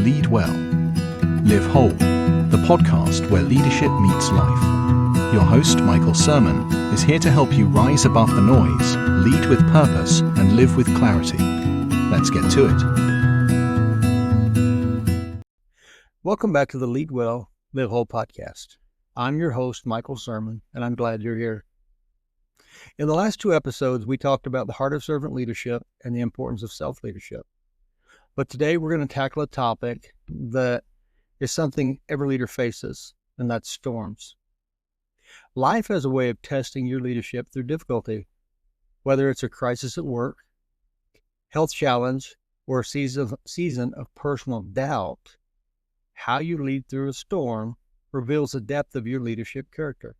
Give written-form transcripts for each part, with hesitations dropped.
Lead Well, Live Whole, the podcast where leadership meets life. Your host, Michael Sirmon, is here to help you rise above the noise, lead with purpose, and live with clarity. Let's get to it. Welcome back to the Lead Well, Live Whole podcast. I'm your host, Michael Sirmon, and I'm glad you're here. In the last two episodes, we talked about the heart of servant leadership and the importance of self-leadership. But today we're going to tackle a topic that is something every leader faces, and that's storms. Life has a way of testing your leadership through difficulty, whether it's a crisis at work, health challenge, or a season of personal doubt. How you lead through a storm reveals the depth of your leadership character.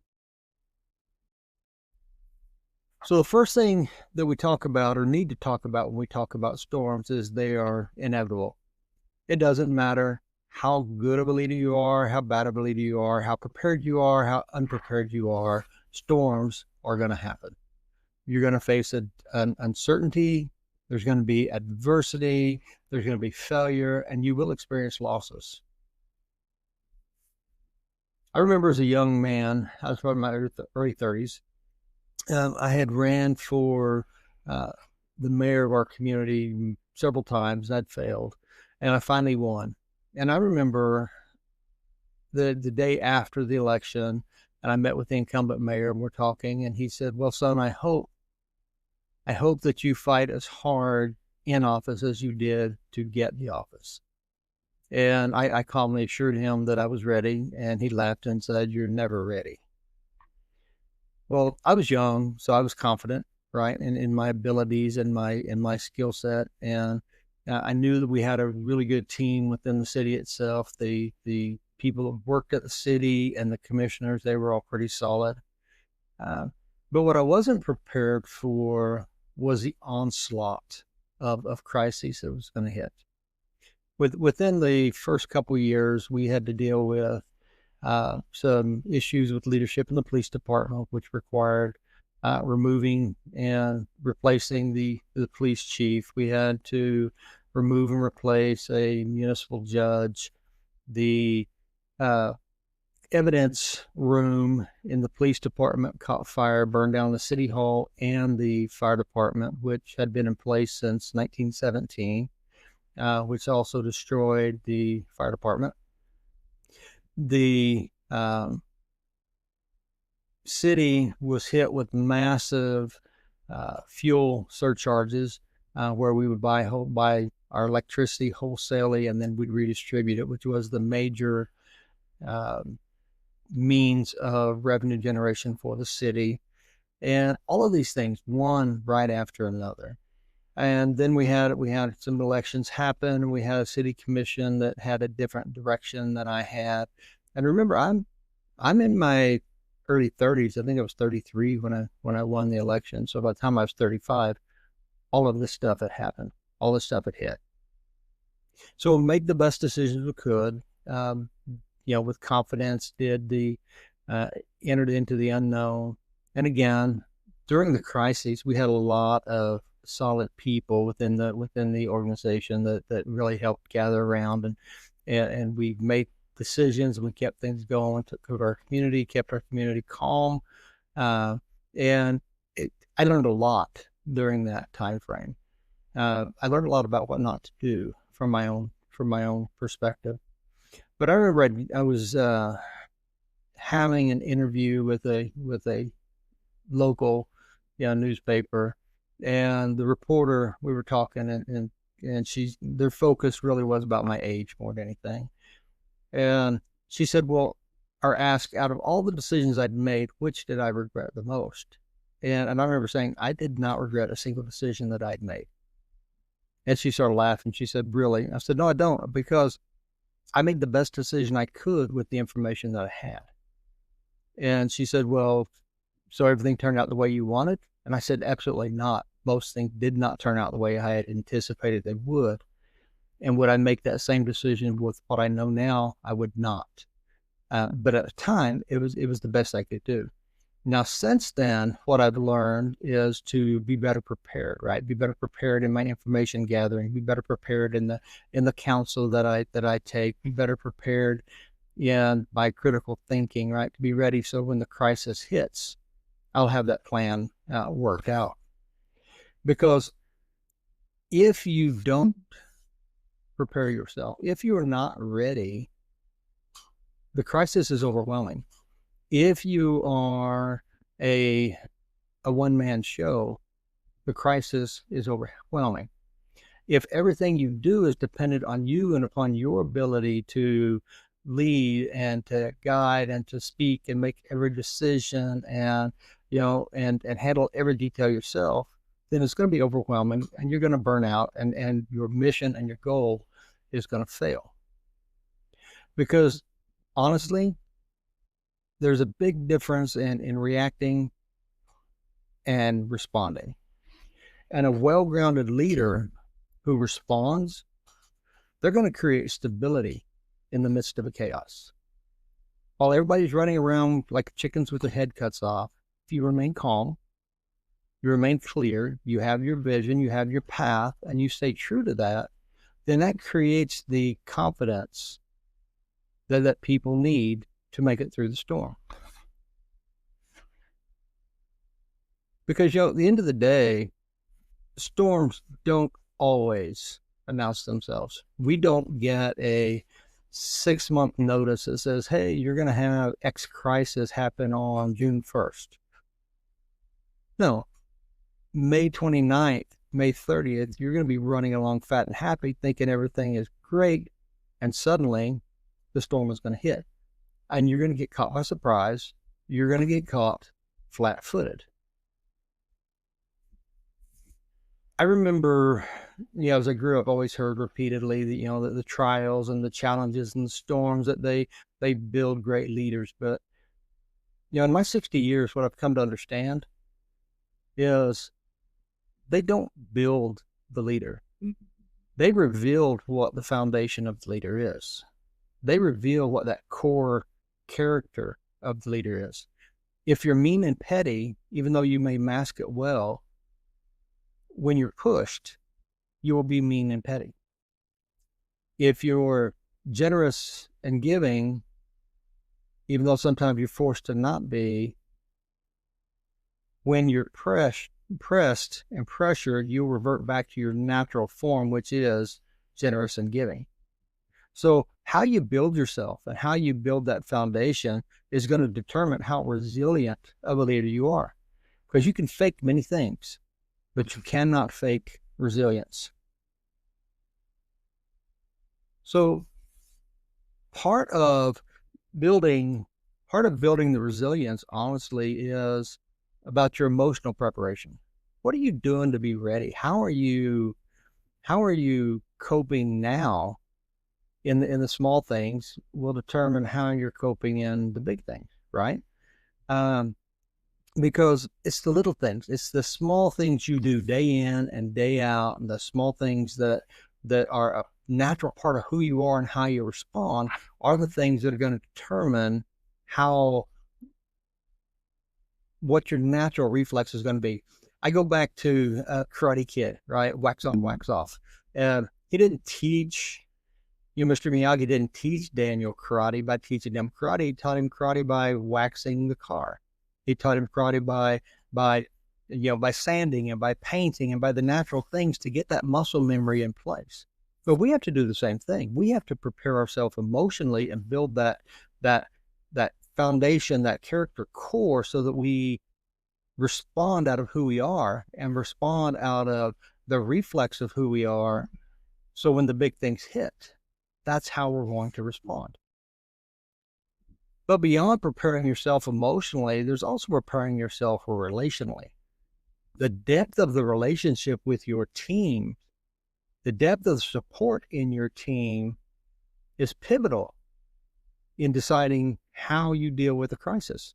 So the first thing that we talk about or need to talk about when we talk about storms is they are inevitable. It doesn't matter how good of a leader you are, how bad of a leader you are, how prepared you are, how unprepared you are, storms are going to happen. You're going to face an uncertainty, there's going to be adversity, there's going to be failure, and you will experience losses. I remember as a young man, I was probably in my early 30s, I had ran for the mayor of our community several times. I'd failed, and I finally won. And I remember the day after the election, and I met with the incumbent mayor, and we're talking, and he said, "Well, son, I hope that you fight as hard in office as you did to get the office." And I calmly assured him that I was ready, and he laughed and said, "You're never ready." Well, I was young, so I was confident, right, in my abilities and my skill set, and I knew that we had a really good team within the city itself. The people that worked at the city and the commissioners, they were all pretty solid. But what I wasn't prepared for was the onslaught of crises that was going to hit. Within the first couple of years, we had to deal with some issues with leadership in the police department, which required removing and replacing the police chief. We had to remove and replace a municipal judge. The evidence room in the police department caught fire, burned down the city hall and the fire department, which had been in place since 1917, which also destroyed the fire department. The city was hit with massive fuel surcharges, where we would buy our electricity wholesalely, and then we'd redistribute it, which was the major means of revenue generation for the city. And all of these things, one right after another. And then we had some elections happen. We had a city commission that had a different direction than I had. And remember, I'm in my early 30s. I think I was 33 when I won the election. So by the time I was 35, all of this stuff had happened. All this stuff had hit. So we made the best decisions we could. With confidence, entered into the unknown. And again, during the crises, we had a lot of solid people within the organization that really helped gather around, and we made decisions, and we kept things going, took care of our community, kept our community calm, and I learned a lot during that time frame. I learned a lot about what not to do from my own perspective. But I remember I was having an interview with a local newspaper. And the reporter, we were talking, and their focus really was about my age more than anything. And she said, "Well," or asked, "out of all the decisions I'd made, which did I regret the most?" And I remember saying, "I did not regret a single decision that I'd made." And she started laughing. She said, "Really?" I said, "No, I don't, because I made the best decision I could with the information that I had." And she said, "Well, so everything turned out the way you wanted?" And I said, "Absolutely not. Most things did not turn out the way I had anticipated they would. And would I make that same decision with what I know now? I would not. But at the time, it was the best I could do." Now, since then, what I've learned is to be better prepared, right? Be better prepared in my information gathering, be better prepared in the counsel that I take, be better prepared in my critical thinking, right? To be ready so when the crisis hits, I'll have that plan worked out. Because if you don't prepare yourself, if you are not ready, the crisis is overwhelming. If you are a one-man show, the crisis is overwhelming. If everything you do is dependent on you and upon your ability to lead and to guide and to speak and make every decision and and handle every detail yourself, then it's going to be overwhelming and you're going to burn out and your mission and your goal is going to fail. Because honestly, there's a big difference in reacting and responding. And a well-grounded leader who responds, they're going to create stability in the midst of a chaos. While everybody's running around like chickens with their head cuts off, if you remain calm, you remain clear, you have your vision, you have your path, and you stay true to that, then that creates the confidence that people need to make it through the storm. Because, at the end of the day, storms don't always announce themselves. We don't get a 6-month notice that says, hey, you're going to have X crisis happen on June 1st. No, May 29th, May 30th, you're going to be running along fat and happy, thinking everything is great. And suddenly the storm is going to hit and you're going to get caught by surprise. You're going to get caught flat-footed. I remember, as I grew up, always heard repeatedly that, the trials and the challenges and the storms that they build great leaders. But, in my 60 years, what I've come to understand is they don't build the leader. They revealed what the foundation of the leader is. They reveal what that core character of the leader is. If you're mean and petty, even though you may mask it well, when you're pushed, you will be mean and petty. If you're generous and giving, even though sometimes you're forced to not be, when you're pressed and pressured, you'll revert back to your natural form, which is generous and giving. So how you build yourself and how you build that foundation is going to determine how resilient of a leader you are. Because you can fake many things, but you cannot fake resilience. So part of building the resilience, honestly, is about your emotional preparation. What are you doing to be ready? How are you coping now in the small things will determine how you're coping in the big things, right? Because it's the little things. It's the small things you do day in and day out, and the small things that are a natural part of who you are and how you respond are the things that are going to determine what your natural reflex is going to be. I go back to Karate Kid, right? Wax on, wax off. He didn't teach, Mr. Miyagi didn't teach Daniel karate by teaching him karate. He taught him karate by waxing the car. He taught him karate by sanding and by painting and by the natural things to get that muscle memory in place. But we have to do the same thing. We have to prepare ourselves emotionally and build that foundation, that character core, so that we respond out of who we are and respond out of the reflex of who we are. So when the big things hit, that's how we're going to respond. But beyond preparing yourself emotionally, there's also preparing yourself relationally. The depth of the relationship with your team, the depth of support in your team is pivotal in deciding how you deal with a crisis.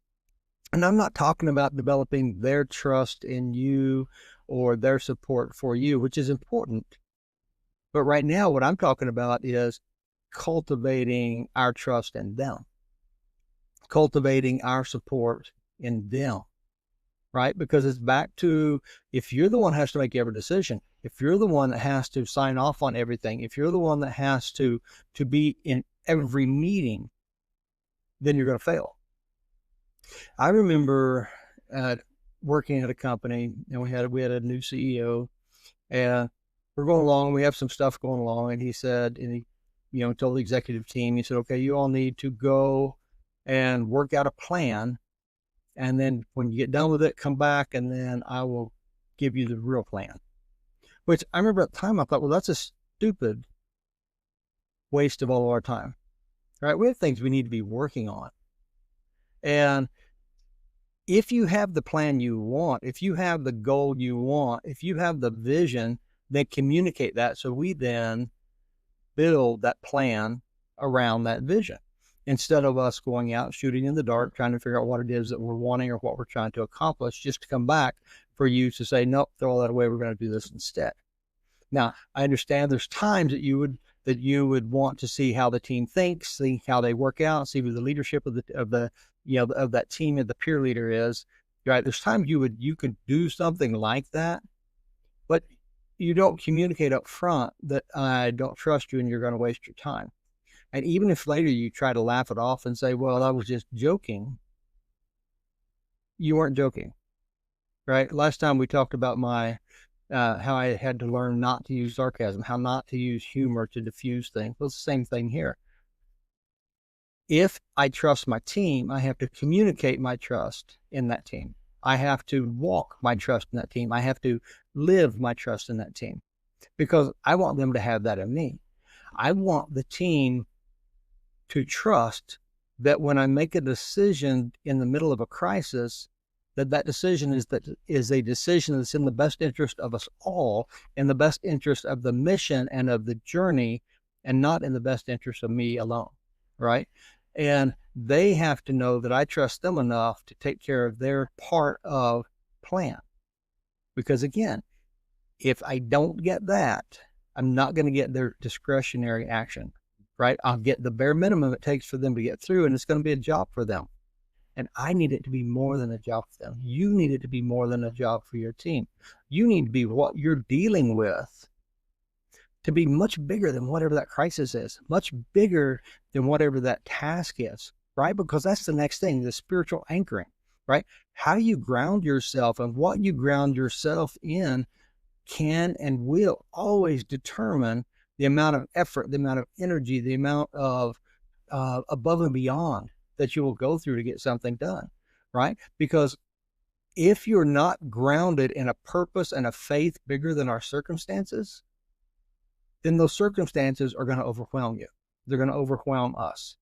And I'm not talking about developing their trust in you or their support for you, which is important. But right now, what I'm talking about is cultivating our trust in them, cultivating our support in them, right? Because it's back to, if you're the one who has to make every decision, if you're the one that has to sign off on everything, if you're the one that has to be in every meeting, then you're going to fail. I remember working at a company, and we had a new CEO, and we're going along. We have some stuff going along, and he said, and he, told the executive team, he said, "Okay, you all need to go and work out a plan, and then when you get done with it, come back, and then I will give you the real plan." Which I remember at the time, I thought, well, that's a stupid waste of all of our time, right? We have things we need to be working on. And if you have the plan you want, if you have the goal you want, if you have the vision, then communicate that. So we then build that plan around that vision, instead of us going out shooting in the dark, trying to figure out what it is that we're wanting or what we're trying to accomplish, just to come back for you to say, nope, throw all that away. We're going to do this instead. Now, I understand there's times that you would want to see how the team thinks, see how they work out, see who the leadership of that team and the peer leader is, right? There's times you could do something like that, but you don't communicate up front that I don't trust you and you're going to waste your time. And even if later you try to laugh it off and say, well, I was just joking, you weren't joking, right? Last time we talked about how I had to learn not to use sarcasm, how not to use humor to diffuse things. Well, it's the same thing here. If I trust my team, I have to communicate my trust in that team. I have to walk my trust in that team. I have to live my trust in that team, because I want them to have that in me. I want the team to trust that when I make a decision in the middle of a crisis, that decision is a decision that's in the best interest of us all, in the best interest of the mission and of the journey, and not in the best interest of me alone, right? And they have to know that I trust them enough to take care of their part of plan. Because again, if I don't get that, I'm not going to get their discretionary action, right? I'll get the bare minimum it takes for them to get through, and it's going to be a job for them. And I need it to be more than a job for them. You need it to be more than a job for your team. You need to be what you're dealing with to be much bigger than whatever that crisis is, much bigger than whatever that task is, right? Because that's the next thing, the spiritual anchoring, right? How you ground yourself and what you ground yourself in can and will always determine the amount of effort, the amount of energy, the amount of above and beyond that you will go through to get something done, right? Because if you're not grounded in a purpose and a faith bigger than our circumstances, then those circumstances are going to overwhelm you. They're going to overwhelm us.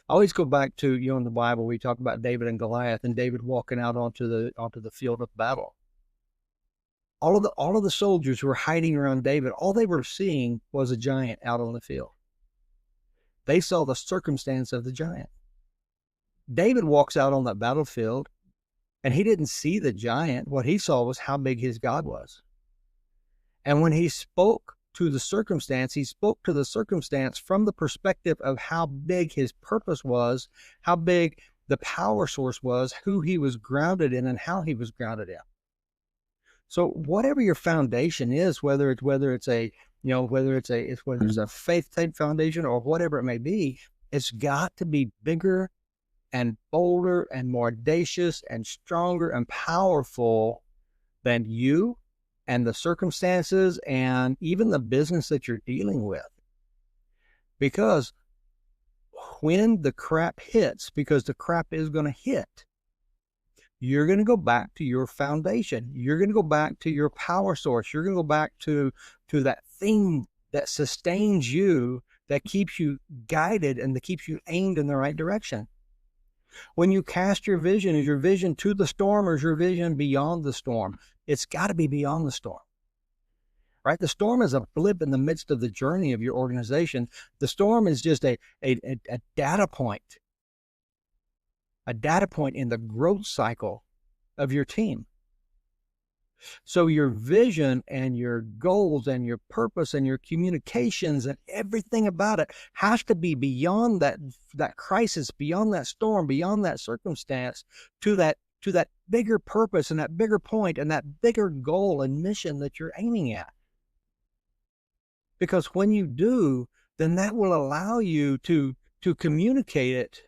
I always go back to, in the Bible, we talk about David and Goliath, and David walking out onto the field of battle. All of the soldiers who were hiding around David, all they were seeing was a giant out on the field. They saw the circumstance of the giant. David walks out on that battlefield, and he didn't see the giant. What he saw was how big his God was. And when he spoke to the circumstance, he spoke to the circumstance from the perspective of how big his purpose was, how big the power source was, who he was grounded in, and how he was grounded in. So whatever your foundation is, whether it's a faith-type foundation or whatever it may be, it's got to be bigger and bolder and more audacious and stronger and powerful than you and the circumstances and even the business that you're dealing with. Because when the crap hits, because the crap is going to hit, you're going to go back to your foundation. You're going to go back to your power source. You're going to go back to that thing that sustains you, that keeps you guided and that keeps you aimed in the right direction. When you cast your vision, is your vision to the storm or is your vision beyond the storm? It's got to be beyond the storm, right? The storm is a blip in the midst of the journey of your organization. The storm is just a data point in the growth cycle of your team. So your vision and your goals and your purpose and your communications and everything about it has to be beyond that crisis, beyond that storm, beyond that circumstance, to that to that bigger purpose and that bigger point and that bigger goal and mission that you're aiming at. Because when you do, then that will allow you to communicate it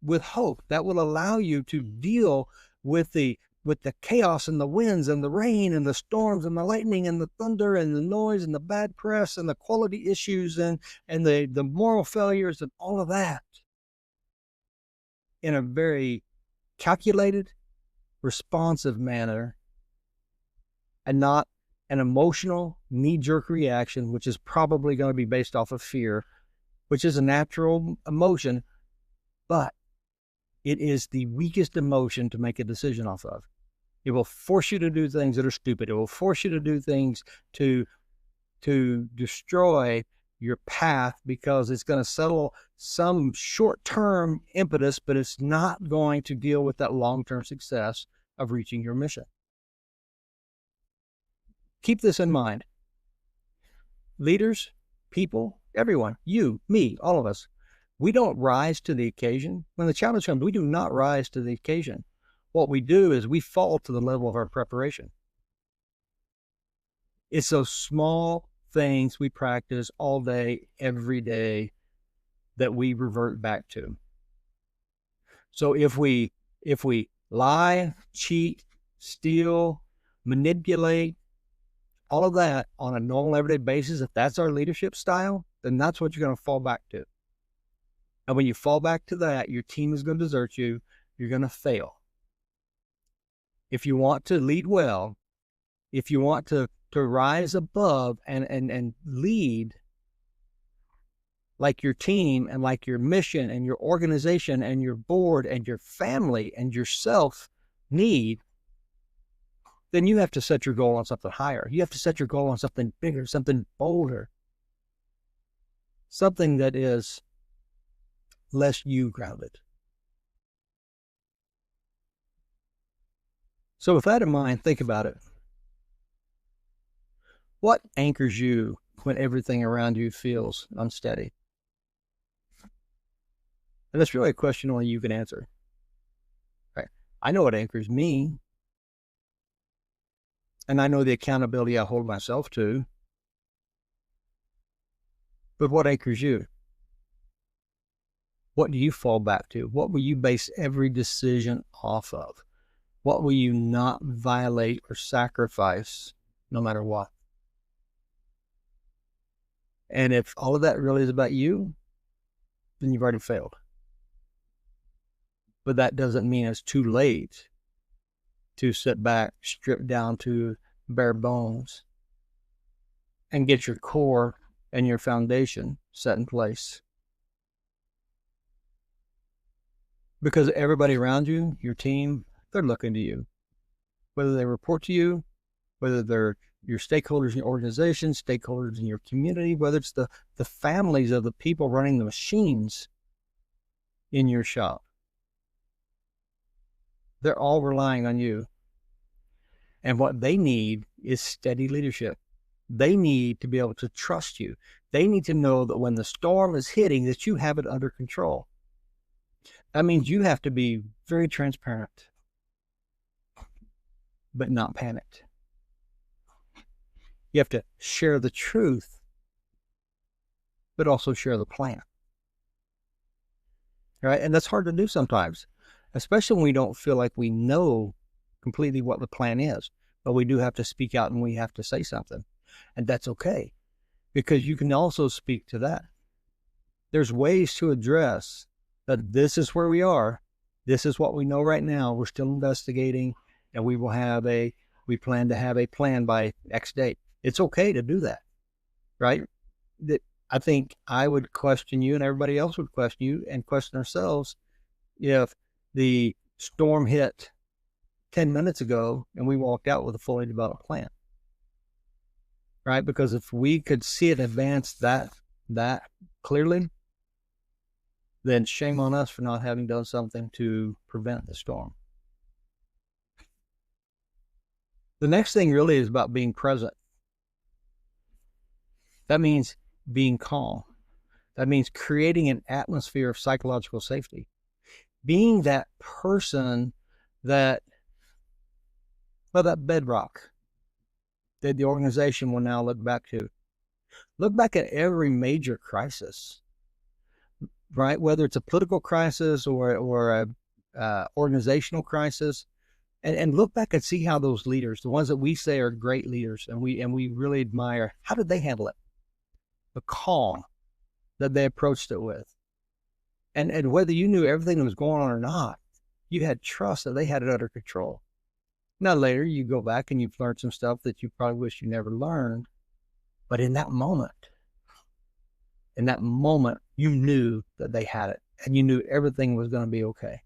with hope. That will allow you to deal with the chaos and the winds and the rain and the storms and the lightning and the thunder and the noise and the bad press and the quality issues and the moral failures and all of that in a very calculated, responsive manner, and not an emotional knee-jerk reaction, which is probably going to be based off of fear, which is a natural emotion, but it is the weakest emotion to make a decision off of. It will force you to do things that are stupid. It will force you to do things to destroy your path, because it's going to settle some short-term impetus, but it's not going to deal with that long-term success of reaching your mission. Keep this in mind. Leaders, people, everyone, you, me, all of us, we don't rise to the occasion. When the challenge comes, we do not rise to the occasion. What we do is we fall to the level of our preparation. It's those small things we practice all day, every day, that we revert back to. So if we lie, cheat, steal, manipulate, all of that on a normal everyday basis, if that's our leadership style, then that's what you're going to fall back to. And when you fall back to that, your team is going to desert you. You're going to fail. If you want to lead well, if you want to rise above and lead like your team and like your mission and your organization and your board and your family and yourself need, then you have to set your goal on something higher. You have to set your goal on something bigger, something bolder, something that is less you grounded. So with that in mind, think about it. What anchors you when everything around you feels unsteady? And that's really a question only you can answer. Right? I know what anchors me. And I know the accountability I hold myself to. But what anchors you? What do you fall back to? What will you base every decision off of? What will you not violate or sacrifice no matter what? And if all of that really is about you, then you've already failed. But that doesn't mean it's too late to sit back, strip down to bare bones, and get your core and your foundation set in place. Because everybody around you, your team, they're looking to you. Whether they report to you, whether they're your stakeholders in your organization, stakeholders in your community, whether it's the families of the people running the machines in your shop. They're all relying on you. And what they need is steady leadership. They need to be able to trust you. They need to know that when the storm is hitting, that you have it under control. That means you have to be very transparent, but not panicked. You have to share the truth, but also share the plan. Right? And that's hard to do sometimes, especially when we don't feel like we know completely what the plan is. But we do have to speak out and we have to say something. And that's okay, because you can also speak to that. There's ways to address that this is where we are. This is what we know right now. We're still investigating, and we plan to have a plan by X date. It's okay to do that, right? I think I would question you and everybody else would question you and question ourselves if the storm hit 10 minutes ago and we walked out with a fully developed plan, right? Because if we could see it advance that clearly, then shame on us for not having done something to prevent the storm. The next thing really is about being present. That means being calm. That means creating an atmosphere of psychological safety. Being that person that Well, that bedrock that the organization will now look back to. Look back at every major crisis, right? Whether it's a political crisis or a organizational crisis, and look back and see how those leaders, the ones that we say are great leaders, and we really admire, how did they handle it? The calm that they approached it with, and whether you knew everything that was going on or not, you had trust that they had it under control. Now later you go back and you've learned some stuff that you probably wish you never learned, but in that moment, you knew that they had it, and you knew everything was going to be okay.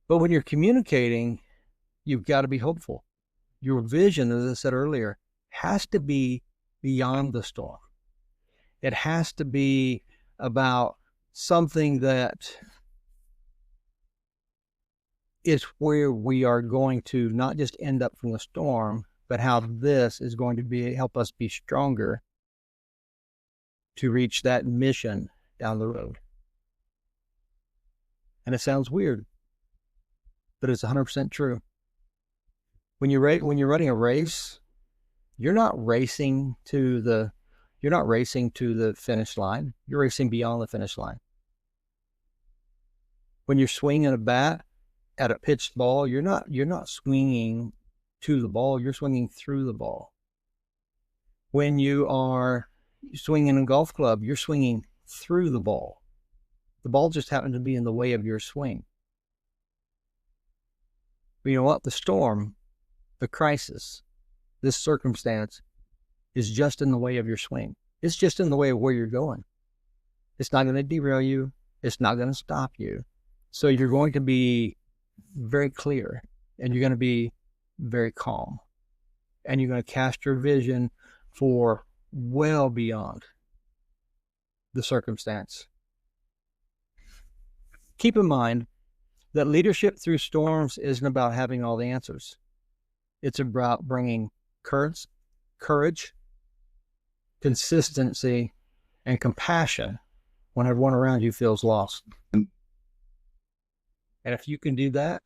But when you're communicating, you've got to be hopeful. Your vision, as I said earlier, has to be beyond the storm. It has to be about something that is where we are going to not just end up from the storm, but how this is going to help us be stronger to reach that mission down the road. And it sounds weird, but it's 100% true. When you're running a race, you're not racing to the finish line. You're racing beyond the finish line. When you're swinging a bat at a pitched ball, you're not swinging to the ball. You're swinging through the ball. When you are swinging a golf club, you're swinging through the ball. The ball just happened to be in the way of your swing. But you know what? The storm, the crisis, this circumstance is just in the way of your swing. It's just in the way of where you're going. It's not going to derail you. It's not going to stop you. So you're going to be very clear, and you're going to be very calm, and you're going to cast your vision for well beyond the circumstance. Keep in mind that leadership through storms isn't about having all the answers. It's about bringing courage, consistency, and compassion when everyone around you feels lost. And if you can do that,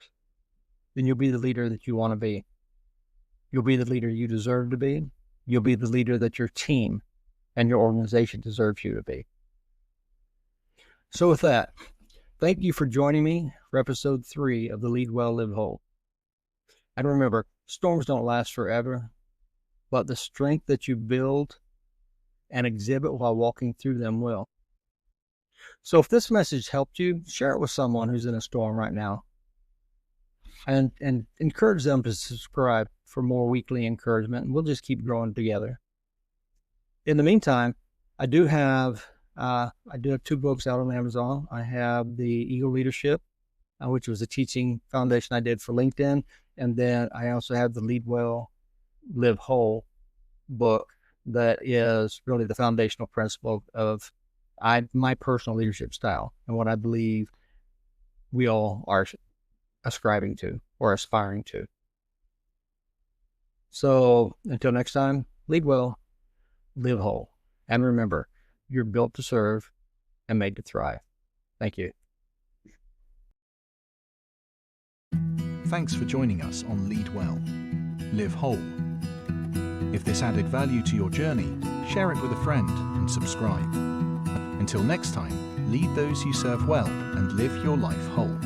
then you'll be the leader that you want to be. You'll be the leader you deserve to be. You'll be the leader that your team and your organization deserves you to be. So with that, thank you for joining me for episode 3 of the Lead Well, Live Whole. And remember, storms don't last forever, but the strength that you build and exhibit while walking through them will. So if this message helped you, share it with someone who's in a storm right now, and encourage them to subscribe for more weekly encouragement, and we'll just keep growing together. In the meantime, I do have 2 books out on Amazon. I have the Eagle Leadership, which was a teaching foundation I did for LinkedIn, and then I also have the Lead Well, Live Whole book that is really the foundational principle of my personal leadership style and what I believe we all are ascribing to or aspiring to. So until next time, lead well, live whole. And remember, you're built to serve and made to thrive. Thank you. Thanks for joining us on Lead Well, Live Whole. If this added value to your journey, share it with a friend and subscribe. Until next time, lead those you serve well and live your life whole.